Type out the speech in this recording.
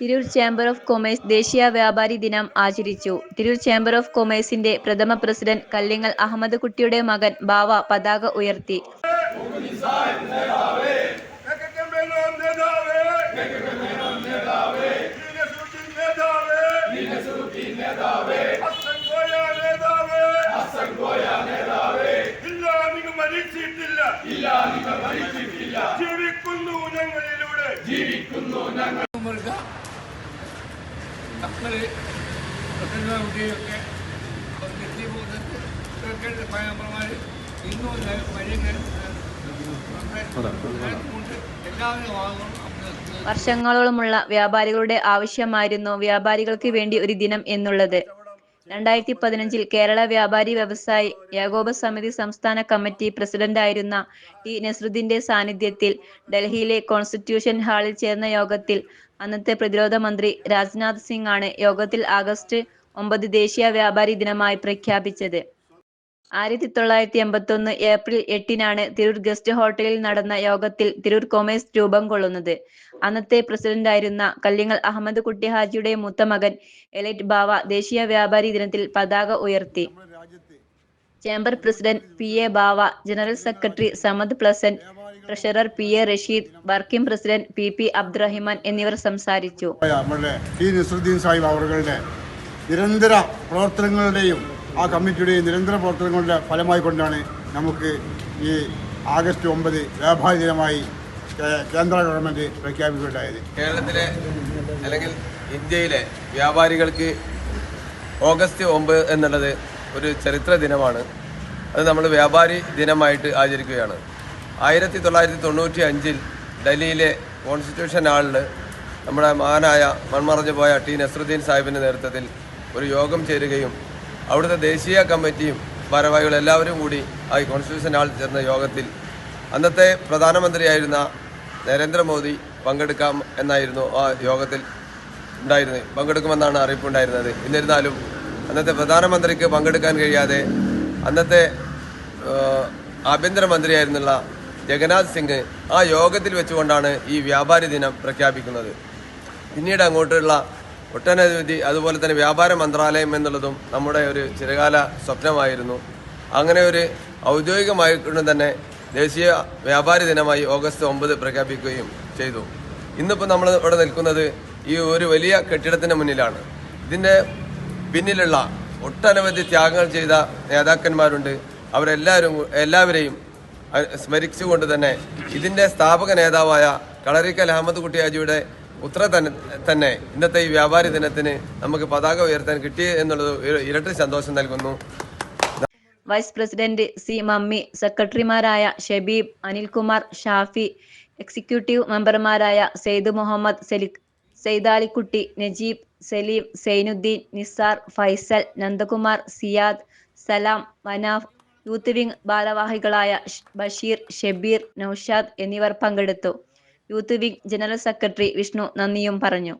Tirur chamber of commerce ദേശീയ വ്യാപാരി ദിനം ആചരിച്ചു. തിരൂർ ചേംബർ ഓഫ് കൊമേഴ്സിന്റെ പ്രഥമ പ്രസിഡന്റ് കല്ലിങ്ങൽ അഹമ്മദ് കുട്ടിയുടെ മകൻ ബാവ പതാക ഉയർത്തി. വർഷങ്ങളോളമുള്ള വ്യാപാരികളുടെ ആവശ്യമായിരുന്നു വ്യാപാരികൾക്ക് വേണ്ടി ഒരു ദിനം എന്നുള്ളത്. 2015 കേരള വ്യാപാരി വ്യവസായി ഏകോപ സമിതി സംസ്ഥാന കമ്മിറ്റി പ്രസിഡന്റായിരുന്ന ടി നസ്രുദ്ദീന്റെ സാന്നിധ്യത്തിൽ ഡൽഹിയിലെ കോൺസ്റ്റിറ്റ്യൂഷൻ ഹാളിൽ ചേർന്ന യോഗത്തിൽ അന്നത്തെ പ്രതിരോധ മന്ത്രി രാജ്നാഥ് സിംഗ് ആണ് യോഗത്തിൽ ആഗസ്റ്റ് 9 ദേശീയ വ്യാപാരി ദിനമായി പ്രഖ്യാപിച്ചത്. 1981 ഏപ്രിൽ 8-നാണ് തിരൂർ ഗസ്റ്റ് ഹോട്ടലിൽ നടന്ന യോഗത്തിൽ തിരൂർ കൊമേഴ്സ് രൂപം കൊള്ളുന്നത്. അന്നത്തെ പ്രസിഡന്റായിരുന്ന കല്ലിങ്ങൽ അഹമ്മദ് കുട്ടി ഹാജിയുടെ മൂത്ത മകൻ എലൈറ്റ് ബാവ ദേശീയ വ്യാപാരി ദിനത്തിൽ പതാക ഉയർത്തി. Chamber president P A. Bava, general secretary Samad Pleasant, treasurer P A. Rasheed, working president P P. Abdurahiman എന്നിവർ സംസാരിച്ചു. നിരന്തര പ്രവർത്തനങ്ങളുടെയും ആ കമ്മിറ്റിയുടെയും നിരന്തര പ്രവർത്തനങ്ങളുടെ ഫലമായി കൊണ്ടാണ് നമുക്ക് ഈ ആഗസ്റ്റ് 9 വ്യാപാരി ദിനമായി കേന്ദ്ര ഗവൺമെൻറ് പ്രഖ്യാപിക്കുകയുണ്ടായത്. കേരളത്തിലെ അല്ലെങ്കിൽ ഇന്ത്യയിലെ വ്യാപാരികൾക്ക് ഓഗസ്റ്റ് 9 എന്നുള്ളത് ഒരു ചരിത്ര ദിനമാണ്. അത് നമ്മൾ വ്യാപാരി ദിനമായിട്ട് ആചരിക്കുകയാണ്. 1995 ഡൽഹിയിലെ കോൺസ്റ്റിറ്റ്യൂഷൻ ഹാളിൽ നമ്മുടെ മഹാനായ മൺമറഞ്ഞു പോയ ടി നസ്രുദ്ദീൻ സാഹിബിൻ്റെ നേതൃത്വത്തിൽ ഒരു യോഗം ചേരുകയും അവിടുത്തെ ദേശീയ കമ്മിറ്റിയും ഭാരവാഹികൾ എല്ലാവരും കൂടി ആ കോൺസ്റ്റിറ്റ്യൂഷൻ ഹാളിൽ ചേർന്ന യോഗത്തിൽ അന്നത്തെ പ്രധാനമന്ത്രിയായിരുന്ന നരേന്ദ്രമോദി പങ്കെടുക്കാം എന്നായിരുന്നു ആ യോഗത്തിൽ പങ്കെടുക്കുമെന്നാണ് അറിയിപ്പുണ്ടായിരുന്നത്. എന്നിരുന്നാലും അന്നത്തെ പ്രധാനമന്ത്രിക്ക് പങ്കെടുക്കാൻ കഴിയാതെ അന്നത്തെ ആഭ്യന്തരമന്ത്രിയായിരുന്നുള്ള ജഗന്നാഥ് സിംഗ് ആ യോഗത്തിൽ വെച്ചുകൊണ്ടാണ് ഈ വ്യാപാരി ദിനം പ്രഖ്യാപിക്കുന്നത്. പിന്നീട് അങ്ങോട്ടുള്ള ഒട്ടനവധി അതുപോലെ തന്നെ വ്യാപാര മന്ത്രാലയം എന്നുള്ളതും നമ്മുടെ ഒരു ചിരകാല സ്വപ്നമായിരുന്നു. അങ്ങനെ ഒരു ഔദ്യോഗികമായിട്ട് തന്നെ ദേശീയ വ്യാപാരി ദിനമായി ഓഗസ്റ്റ് 9 പ്രഖ്യാപിക്കുകയും ചെയ്തു. ഇന്നിപ്പോൾ നമ്മൾ ഇവിടെ നിൽക്കുന്നത് ഈ ഒരു വലിയ കെട്ടിടത്തിന് മുന്നിലാണ്. ഇതിൻ്റെ പിന്നിലുള്ള ഒട്ടനവധി ത്യാഗങ്ങൾ ചെയ്ത നേതാക്കന്മാരുണ്ട്. എല്ലാവരെയും സ്മരിച്ചുകൊണ്ട് തന്നെ ഇതിൻ്റെ സ്ഥാപക നേതാവായ കളരിക്കൽ അഹമ്മദ് കുട്ടി ഹാജിയുടെ ഉത്തര തന്നെ ഇന്നത്തെ ഈ വ്യാപാരി ദിനത്തിന് നമുക്ക് പതാക ഉയർത്താൻ കിട്ടി എന്നുള്ളത് ഇരട്ടി സന്തോഷം നൽകുന്നു. വൈസ് പ്രസിഡന്റ് സി മമ്മി, സെക്രട്ടറിമാരായ ഷബീബ്, അനിൽകുമാർ, ഷാഫി, എക്സിക്യൂട്ടീവ് മെമ്പർമാരായ സെയ്ദ് മുഹമ്മദ്, സെയ്ദാലിക്കുട്ടി, നജീബ്, സലീം, സൈനുദ്ദീൻ, നിസാർ, ഫൈസൽ, നന്ദകുമാർ, സിയാദ്, സലാം, മനാഫ്, യൂത്ത് വിംഗ് ഭാരവാഹികളായ ബഷീർ, ഷബീർ, നൌഷാദ് എന്നിവർ പങ്കെടുത്തു. Youth wing general secretary Vishnu നന്ദിയും പറഞ്ഞു.